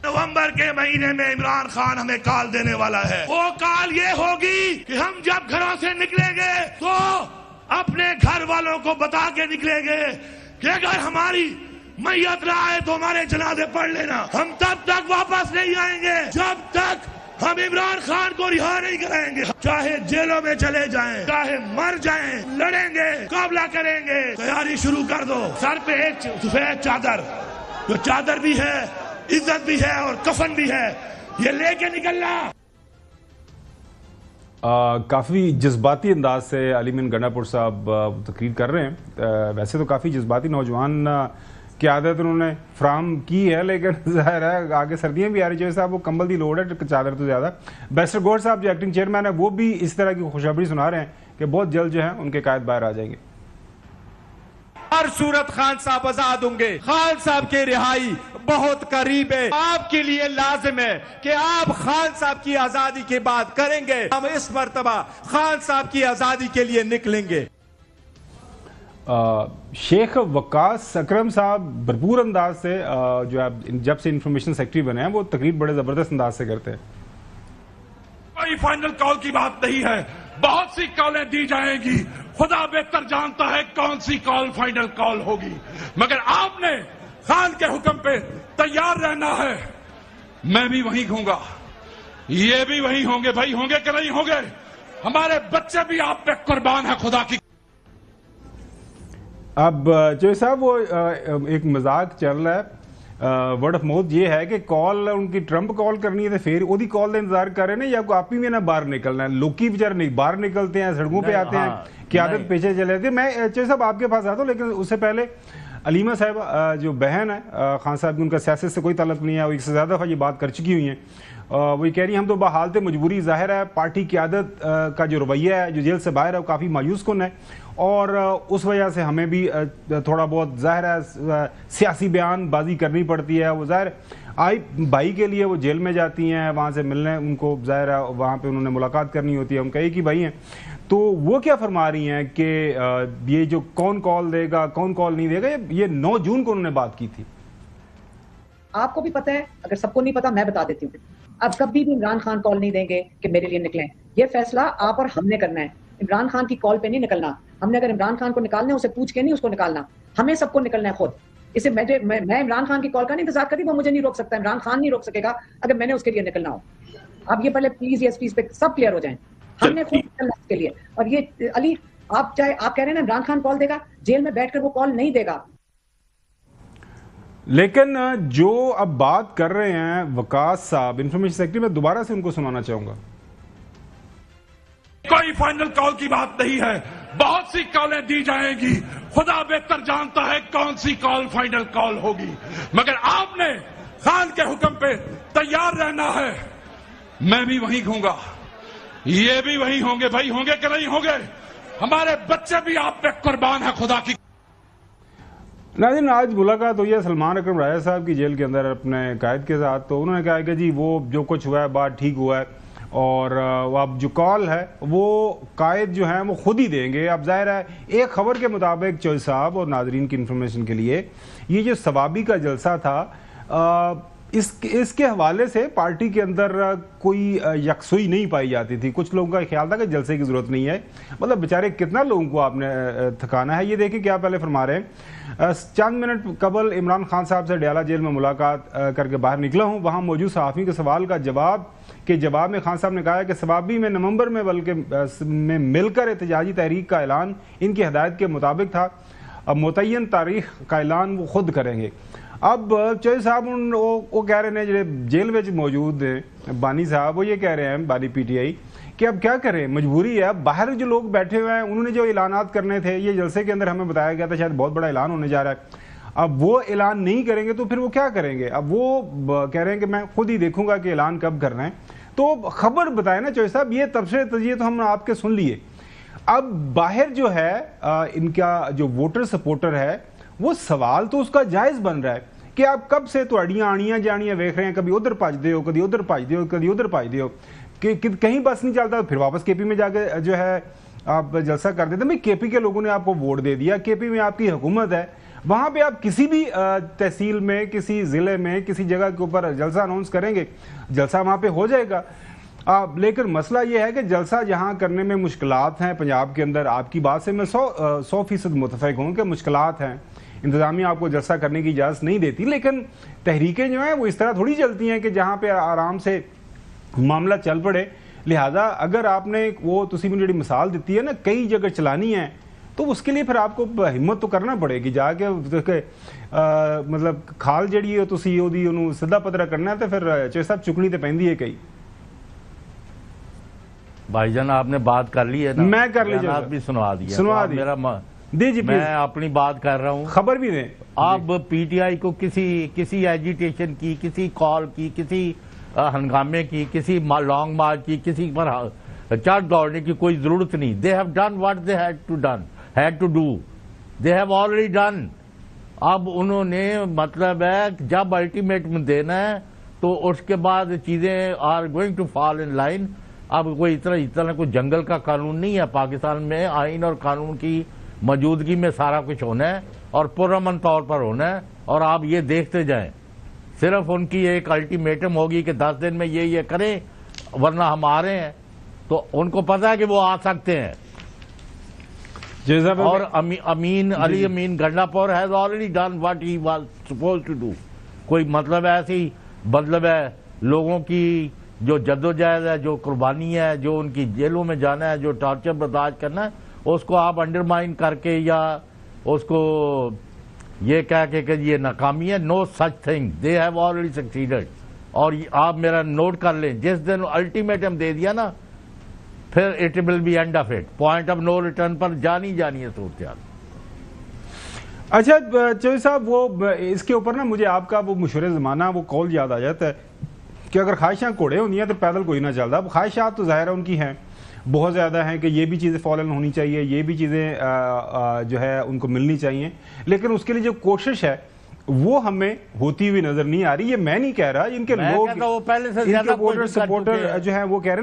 नवंबर के महीने में इमरान खान हमें कॉल देने वाला है। वो कॉल ये होगी कि हम जब घरों से निकलेंगे तो अपने घर वालों को बता के निकलेंगे कि अगर हमारी मैयत ना आए तो हमारे जनाजे पढ़ लेना। हम तब तक वापस नहीं आएंगे जब तक हम इमरान खान को रिहा नहीं कराएंगे। चाहे जेलों में चले जाएं, चाहे मर जाएं, लड़ेंगे, मुकाबला करेंगे। तैयारी शुरू कर दो। सर पे एक सफेद चादर, जो चादर भी है, इज्जत भी है और कफन भी है, ये लेके निकलना। काफ़ी जज्बाती अंदाज से अली मीन गंडापुर साहब तकरीर कर रहे हैं। वैसे तो काफ़ी जज्बाती नौजवान की आदत उन्होंने फ्राहम की है, लेकिन ज़ाहिर है आगे सर्दियाँ भी आ रही। जो साहब वो कंबल दी लोड है, चादर तो ज़्यादा। बैरिस्टर गौहर साहब जो एक्टिंग चेयरमैन है वो भी इस तरह की खुशखबरी सुना रहे हैं कि बहुत जल्द जो है उनके कायद बाहर आ जाएंगे। हर सूरत खान साहब आजाद होंगे। खान साहब की रिहाई बहुत करीब है। आपके लिए लाजिम है कि आप खान साहब की आजादी की बात करेंगे। हम इस मर्तबा खान साहब की आजादी के लिए निकलेंगे। शेख वकास अकरम साहब भरपूर अंदाज से जो है जब से इंफॉर्मेशन सेक्रेटरी बने हैं वो तकरीर बड़े जबरदस्त अंदाज से करते हैं। कोई फाइनल कॉल की बात नहीं है, बहुत सी कॉलें दी जाएंगी। खुदा बेहतर जानता है कौन सी कॉल फाइनल कॉल होगी, मगर आपने खान के हुक्म पे तैयार रहना है। मैं भी वहीं होऊंगा, ये भी वहीं होंगे। भाई होंगे कि नहीं होंगे? हमारे बच्चे भी आप पे कुर्बान है खुदा की। अब जो साहब वो एक मजाक चल रहा है, वर्ड ऑफ माउथ ये है कि कॉल उनकी ट्रंप कॉल करनी है तो फिर ਉਹਦੀ कॉल का इंतजार कर रहे हैं या आप ही में ना बाहर निकलना है। लोग बेचारे नहीं बाहर निकलते हैं, सड़कों पे आते हैं, क़यादत पीछे चले जाती है। मैं चौधरी साहब आपके पास आता हूँ, लेकिन उससे पहले अलीमा साहब जो बहन है खान साहब की, उनका सियासत से कोई ताल्लुक नहीं है, वो एक से ज़्यादा दफ़ा ये बात कर चुकी हुई हैं। वही कह रही हैं हम तो बहालत मजबूरी, ज़ाहिर है पार्टी क़यादत का जो रवैया है जो जेल से बाहर है वो काफ़ी मायूस कुन है, और उस वजह से हमें भी थोड़ा बहुत ज़ाहिर है सियासी बयान बाजी करनी पड़ती है। वो ज़ाहिर आई भाई के लिए वो जेल में जाती हैं, वहाँ से मिलने उनको ज़ाहिर है वहाँ पे उन्होंने मुलाकात करनी होती है, उनका एक ही भाई हैं। तो वो क्या फरमा रही हैं कि ये जो कौन कॉल देगा कौन कॉल नहीं देगा, ये 9 जून को उन्होंने बात की थी। आपको भी पता है, अगर सबको नहीं पता मैं बता देती हूँ। अब कभी भी इमरान खान कॉल नहीं देंगे कि मेरे लिए निकलें। ये फैसला आप और हमने करना है। इमरान खान की कॉल पे नहीं निकलना। हमने अगर इमरान खान को निकालना है उसे पूछ के नहीं उसको निकालना, हमें सबको निकलना है खुद। इसे मैं इमरान खान की कॉल का नहीं इंतजार करी, वो मुझे नहीं रोक सकता, इमरान खान नहीं रोक सकेगा अगर मैंने उसके लिए निकलना हो। अब ये पहले प्लीज ये पे सब क्लियर हो जाए, हमने खुद निकलना उसके लिए। और ये अली आप चाहे आप कह रहे हैं ना इमरान खान कॉल देगा, जेल में बैठकर वो कॉल नहीं देगा। लेकिन जो अब बात कर रहे हैं वकास साहब इंफॉर्मेशन सेक्रेटरी, मैं दोबारा से उनको सुनाना चाहूंगा। कोई फाइनल कॉल की बात नहीं है, बहुत सी कॉलें दी जाएंगी। खुदा बेहतर जानता है कौन सी कॉल फाइनल कॉल होगी, मगर आपने खान के हुक्म पे तैयार रहना है। मैं भी वहीं होऊंगा, ये भी वहीं होंगे। भाई होंगे कि नहीं होंगे? हमारे बच्चे भी आप पे कुर्बान है खुदा की। नाज़रीन, आज मुलाकात हुई है सलमान अकरम राजा साहब की जेल के अंदर अपने कायद के साथ। तो उन्होंने कहा कि जी वो जो कुछ हुआ है बात ठीक हुआ है, और अब जो कॉल है वो कायद जो है वो खुद ही देंगे। अब जाहिर है एक खबर के मुताबिक चौधरी साहब और नाजरीन की इंफॉर्मेशन के लिए ये जो सवाबी का जलसा था इसके हवाले से पार्टी के अंदर कोई यकसुई नहीं पाई जाती थी। कुछ लोगों का ख्याल था कि जलसे की ज़रूरत नहीं है, मतलब बेचारे कितना लोगों को आपने थकाना है। ये देखिए क्या पहले फरमा रहे हैं, चंद मिनट कबल इमरान खान साहब से डयाला जेल में मुलाकात करके बाहर निकला हूँ। वहाँ मौजूद सहाफ़ी के सवाल का जवाब में खान साहब ने कहा कि सवाबी में नवंबर में बल्कि में मिलकर एहतजाजी तहरीक का ऐलान इनकी हदायत के मुताबिक था। अब मुतय्यन तारीख का ऐलान वो खुद करेंगे। अब चौधरी साहब वो कह रहे हैं जो जेल में मौजूद हैं बानी साहब, वो ये कह रहे हैं बानी PTI कि अब क्या करें, मजबूरी है। बाहर जो लोग बैठे हुए हैं उन्होंने जो ऐलानात करने थे, ये जलसे के अंदर हमें बताया गया था शायद बहुत बड़ा ऐलान होने जा रहा है, अब वो ऐलान नहीं करेंगे तो फिर वो क्या करेंगे? अब वो कह रहे हैं कि मैं खुद ही देखूंगा कि ऐलान कब कर रहे हैं। तो खबर बताए ना चौधरी साहब, ये तबसरे तजिए तो हम आपके सुन लिए। अब बाहर जो है इनका जो वोटर सपोर्टर है वो सवाल तो उसका जायज़ बन रहा है कि आप कब से तुहाड़ियां आनियां जानियां देख रहे हैं, कभी उधर भजदे हो, कभी उधर भजदे हो, कभी उधर भजदे हो, कि कहीं बस नहीं चलता, फिर वापस KP में जाके जो है आप जलसा कर देते। भाई KP के लोगों ने आपको वोट दे दिया, KP में आपकी हुकूमत है, وہاں پہ آپ کسی بھی تحصیل میں، کسی ضلع میں، کسی جگہ کے اوپر جلسہ اناؤنس کریں گے، جلسہ وہاں پہ ہو جائے گا۔ لیکن مسئلہ یہ ہے کہ جلسہ جہاں کرنے میں مشکلات ہیں پنجاب کے اندر، آپ کی بات سے میں 100% متفق ہوں کہ مشکلات ہیں، انتظامیہ آپ کو جلسہ کرنے کی اجازت نہیں دیتی، لیکن تحریکیں جو ہیں وہ اس طرح تھوڑی چلتی ہیں کہ جہاں پہ آرام سے معاملہ چل پڑے۔ لہذا اگر آپ نے وہ تسی مجھے جڑی مثال دیتی ہے نا کئی جگہ چلانی ہے، تو اس کے لیے پھر آپ کو ہمت تو کرنا پڑے گی، جا کے مطلب کھال جڑی ہے تسی اودی اونوں سیدھا پترا کرنا ہے، تو پھر چوہے صاحب چکنی تے پیندی ہے کئی۔ بھائی جان آپ نے بات کر لی ہے نا، میں کر لی، آپ بھی سنوا دیا، سنوا دی جی میں اپنی بات کر رہا ہوں، خبر بھی دیں۔ آپ پی ٹی آئی کو کسی ایجیٹیشن کی، کسی کال کی، کسی ہنگامے کی، کسی لانگ مارچ کی، کسی پر چارج دوڑنے کی کوئی ضرورت نہیں۔ They have done what they had to do, they have already done. اب انہوں نے مطلب ہے جب الٹیمیٹم دینا ہے تو اس کے بعد چیزیں are going to fall in line. اب کوئی اتنا کوئی جنگل کا قانون نہیں ہے پاکستان میں، آئین اور قانون کی موجودگی میں سارا کچھ ہونا ہے اور پرامن طور پر ہونا ہے، اور آپ یہ دیکھتے جائیں۔ صرف ان کی ایک الٹیمیٹم ہوگی کہ 10 دن میں یہ کریں ورنہ ہم آ رہے ہیں، تو ان کو پتا ہے کہ وہ آ سکتے ہیں۔ اور Ali Amin Gandapur has already done what he was suppose to do. کوئی مطلب ایسی مطلب ہے لوگوں کی جو جدوجہد ہے، جو قربانی ہے، جو ان کی جیلوں میں جانا ہے، جو ٹارچر برداشت کرنا ہے، اس کو آپ انڈرمائن کر کے یا اس کو یہ کہہ کے کہ یہ ناکامی ہے، no such thing, they have already succeeded. اور آپ میرا نوٹ کر لیں، جس دن الٹیمیٹم دے دیا نا پھر it will be end of it, point of no return پر جانی ہے صورتحال۔ اچھا چوہے صاحب، وہ اس کے اوپر نا مجھے آپ کا وہ مشہور زمانہ وہ قول یاد آ جاتا ہے کہ اگر خواہشاں کوڑے ہونی ہیں تو پیدل کوئی نہ چلتا۔ اب خواہشات تو ظاہر ہے ان کی ہیں، بہت زیادہ ہیں کہ یہ بھی چیزیں فالن ہونی چاہیے، یہ بھی چیزیں جو ہے ان کو ملنی چاہیے، لیکن اس کے لیے جو کوشش ہے وہ ہمیں ہوتی ہوئی نظر نہیں آ رہی۔ یہ میں نہیں کہہ رہا، ان کے لوگ، ان کے ووٹر سپورٹر جو ہیں وہ کہہ رہے ہیں نا